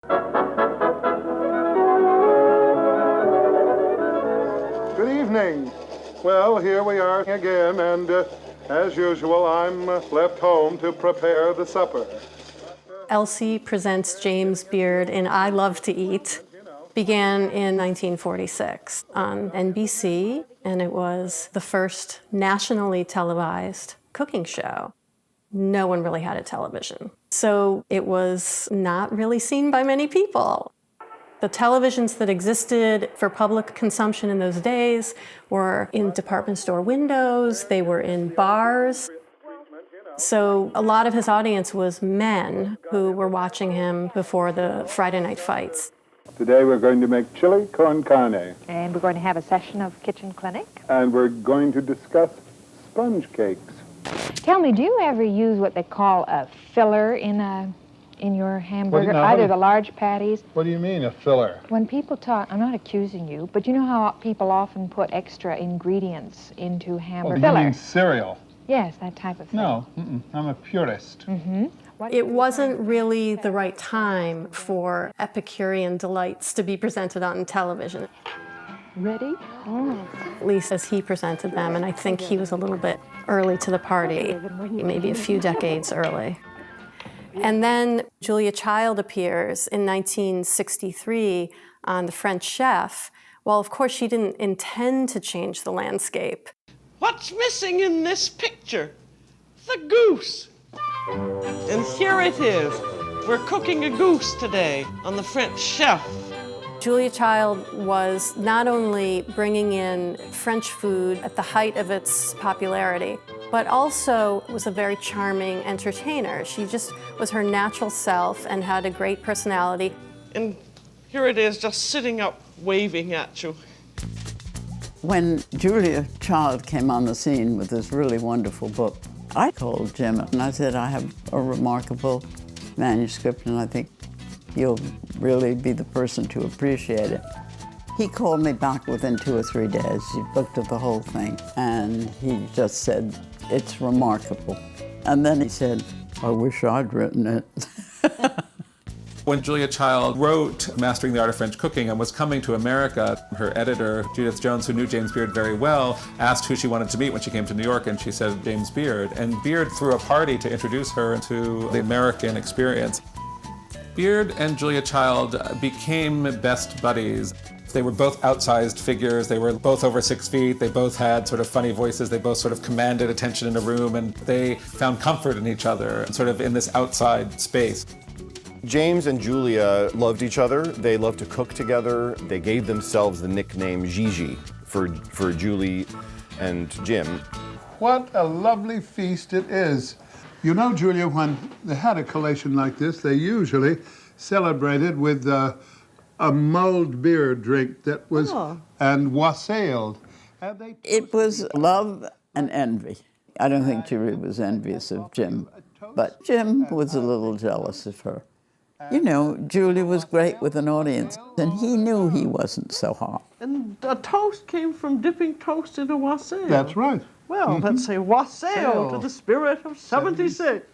Good evening. Well, here we are again, and as usual, I'm left home to prepare the supper. Elsie presents James Beard in I Love to Eat. Began in 1946 on NBC, and it was the first nationally televised cooking show. No one really had a television, so it was not really seen by many people. The televisions that existed for public consumption in those days were in department store windows, they were in bars. So a lot of his audience was men who were watching him before the Friday night fights. Today we're going to make chili con carne. And we're going to have a session of Kitchen Clinic. And we're going to discuss sponge cakes. Tell me, do you ever use what they call a filler in your hamburger? now, Either the large patties. What do you mean, a filler? When people talk, I'm not accusing you, but you know how people often put extra ingredients into hamburger? Do you mean cereal? Yes, that type of thing. No, I'm a purist. It wasn't really the right time for Epicurean delights to be presented on television, Ready? at least as he presented them, and I think he was a little bit early to the party, maybe a few decades early. And then Julia Child appears in 1963 on The French Chef. Well, of course, she didn't intend to change the landscape. What's missing in this picture? The goose. And here it is. We're cooking a goose today on The French Chef. Julia Child was not only bringing in French food at the height of its popularity, but also was a very charming entertainer. She just was her natural self and had a great personality. And here it is, just sitting up, waving at you. When Julia Child came on the scene with this really wonderful book, I called Jim and I said, I have a remarkable manuscript and I think you'll really be the person to appreciate it. He called me back within 2 or 3 days. He looked at the whole thing and he just said, it's remarkable. And then he said, I wish I'd written it. When Julia Child wrote Mastering the Art of French Cooking and was coming to America, her editor, Judith Jones, who knew James Beard very well, asked who she wanted to meet when she came to New York, and she said James Beard. And Beard threw a party to introduce her to the American experience. Beard and Julia Child became best buddies. They were both outsized figures. They were both over 6 feet. They both had sort of funny voices. They both sort of commanded attention in a room, and they found comfort in each other, sort of in this outside space. James and Julia loved each other. They loved to cook together. They gave themselves the nickname Gigi for Julie and Jim. What a lovely feast it is. You know, Julia, when they had a collation like this, they usually celebrated with a mulled beer drink that was and wassailed. It was love and envy. I don't think Julia was envious of Jim, but Jim was a little jealous of her. You know, Julia was great with an audience, and he knew he wasn't so hot. And a toast came from dipping toast in a wassail. That's right. Well, let's say wassail to the spirit of 76.